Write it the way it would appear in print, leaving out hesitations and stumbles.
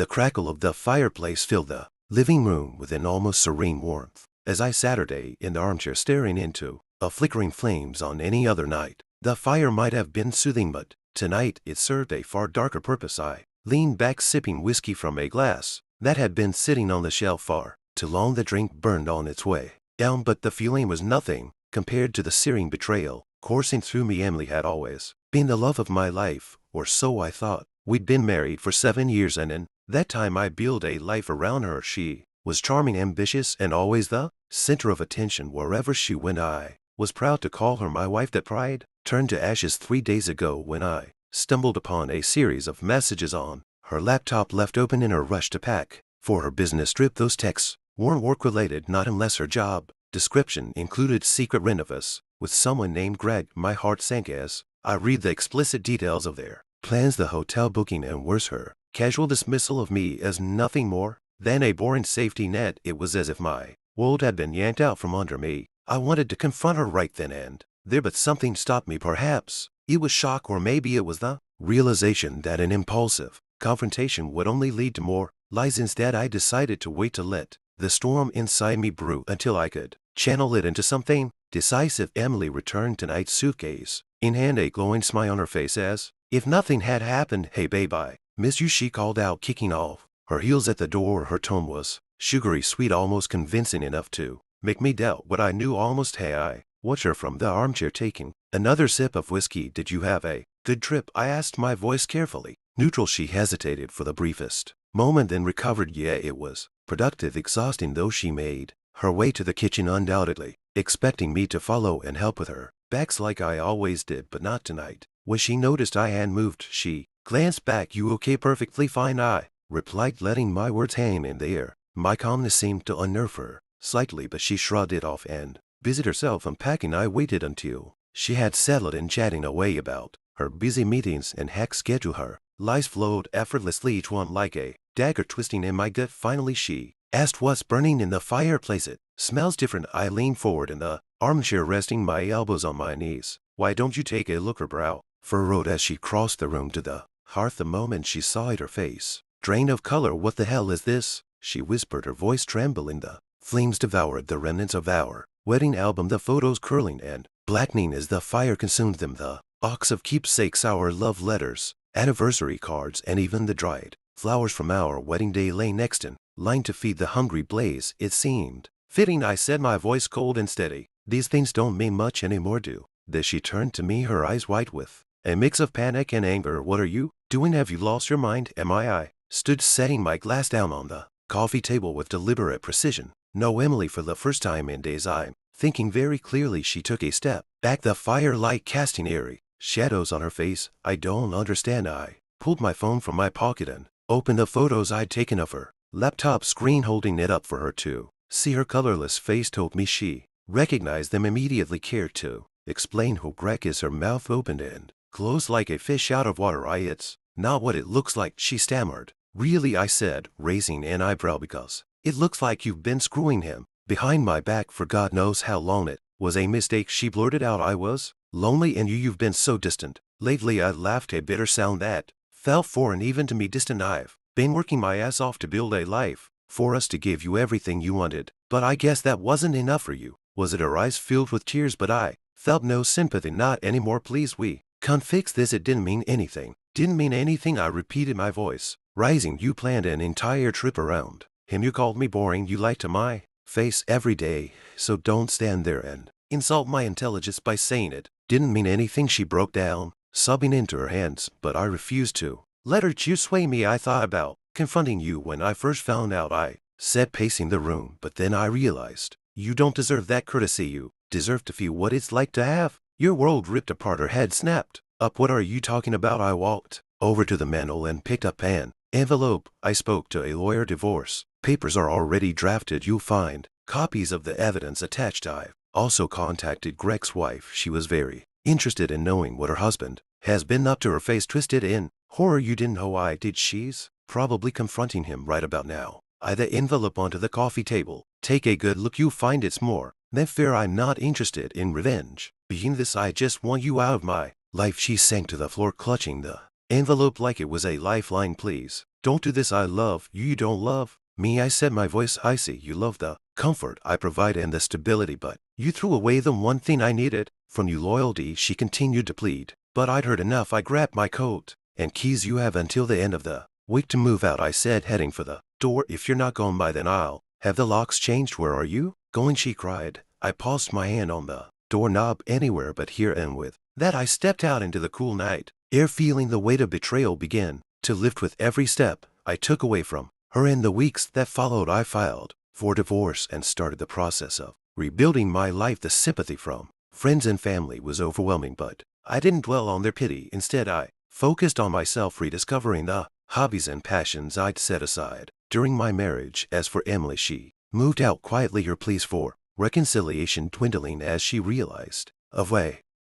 The crackle of the fireplace filled the living room with an almost serene warmth. As I sat in the armchair staring into a flickering flames on any other night, the fire might have been soothing, but tonight it served a far darker purpose. I leaned back sipping whiskey from a glass that had been sitting on the shelf far too long. The drink burned on its way down, but the feeling was nothing compared to the searing betrayal coursing through me. Emily had always been the love of my life, or so I thought. We'd been married for 7 years, and in that time I built a life around her. She was charming, ambitious, and always the center of attention wherever she went. I was proud to call her my wife. That pride turned to ashes 3 days ago when I stumbled upon a series of messages on her laptop left open in her rush to pack for her business trip. Those texts weren't work-related, not unless her job description included secret rendezvous with someone named Greg. My heart sank as I read the explicit details of their plans, the hotel booking, and worse, her casual dismissal of me as nothing more than a boring safety net. It was as if my world had been yanked out from under me. I wanted to confront her right then and there, but something stopped me. Perhaps it was shock, or maybe it was the realization that an impulsive confrontation would only lead to more lies. Instead, I decided to wait to let the storm inside me brew until I could channel it into something decisive. Emily returned tonight, suitcase in hand, a glowing smile on her face as if nothing had happened. "Hey babe, I miss you," she called out, kicking off her heels at the door. Her tone was sugary sweet, almost convincing enough to make me doubt what I knew almost. "Hey," I watched her from the armchair, taking another sip of whiskey. "Did you have a good trip?" I asked, my voice carefully neutral. She hesitated for the briefest moment, then recovered. "Yeah, it was productive, exhausting though." She made her way to the kitchen, undoubtedly expecting me to follow and help with her bags like I always did, but not tonight. When she noticed I had moved, she glanced back. "You okay?" "Perfectly fine," I replied, letting my words hang in the air. My calmness seemed to unnerve her slightly, but she shrugged it off and busied herself unpacking. I waited until she had settled in, chatting away about her busy meetings and hack schedule. Her lies flowed effortlessly, each one like a dagger twisting in my gut. Finally she asked, "What's burning in the fireplace?" "It smells different." I leaned forward in the armchair, resting my elbows on my knees. "Why don't you take a look?" Her brow furrowed as she crossed the room to the hearth. The moment she saw it, her face drained of color. "What the hell is this?" she whispered, her voice trembling. The flames devoured the remnants of our wedding album, the photos curling and blackening as the fire consumed them, the box of keepsakes, our love letters, anniversary cards, and even the dried flowers from our wedding day lay next in line to feed the hungry blaze. "It seemed fitting," I said, my voice cold and steady. "These things don't mean much anymore, do they?" She turned to me, her eyes wide with a mix of panic and anger. "What are you doing? Have you lost your mind?" I stood, setting my glass down on the coffee table with deliberate precision. "No, Emily, for the first time in days I'm thinking very clearly." She took a step back, the firelight casting eerie shadows on her face. "I don't understand." I pulled my phone from my pocket and opened the photos I'd taken of her laptop screen, holding it up for her to see. Her colorless face told me she recognized them immediately. "Cared to explain who Greg is?" Her mouth opened and closed like a fish out of water. "It's not what it looks like," she stammered. "Really?" I said, raising an eyebrow. "Because it looks like you've been screwing him behind my back for God knows how long." "It was a mistake," she blurted out. "I was lonely, and you've been so distant lately." I laughed, a bitter sound that felt foreign even to me. "Distant? I've been working my ass off to build a life for us, to give you everything you wanted. But I guess that wasn't enough for you, was it?" Her eyes filled with tears, but I felt no sympathy. "Not anymore, please. We can't fix this." "It didn't mean anything." "Didn't mean anything," I repeated, my voice rising. "You planned an entire trip around him. You called me boring. You lied to my face every day. So don't stand there and insult my intelligence by saying it didn't mean anything." She broke down, sobbing into her hands, but I refused to let her sway me. "I thought about confronting you when I first found out," I said, pacing the room, "but then I realized you don't deserve that courtesy. You deserve to feel what it's like to have your world ripped apart." Her head snapped up. "What are you talking about?" I walked over to the mantel and picked up an envelope. "I spoke to a lawyer. Divorce papers are already drafted. You'll find copies of the evidence attached. I've also contacted Greg's wife. She was very interested in knowing what her husband has been up to." Her face twisted in horror. "You didn't know I did?" "She's probably confronting him right about now." I the envelope onto the coffee table. "Take a good look. You'll find it's more than fair. I'm not interested in revenge. Being this, I just want you out of my life." She sank to the floor, clutching the enveloped like it was a lifeline. Please, don't do this. I love you. You don't love me, I said, my voice icy. You love the comfort I provide and the stability, but you threw away the one thing I needed from you, loyalty, she continued to plead. But I'd heard enough. I grabbed my coat and keys. You have until the end of the week to move out, I said, heading for the door. If you're not gone by then I'll have the locks changed. Where are you going? She cried. I paused, my hand on the doorknob. Anywhere but here. And with that I stepped out into the cool night air, feeling the weight of betrayal begin to lift with every step I took away from her. In the weeks that followed, I filed for divorce and started the process of rebuilding my life. The sympathy from friends and family was overwhelming, but I didn't dwell on their pity. Instead, I focused on myself, rediscovering the hobbies and passions I'd set aside during my marriage. As for Emily, she moved out quietly, her pleas for reconciliation dwindling as she realized a way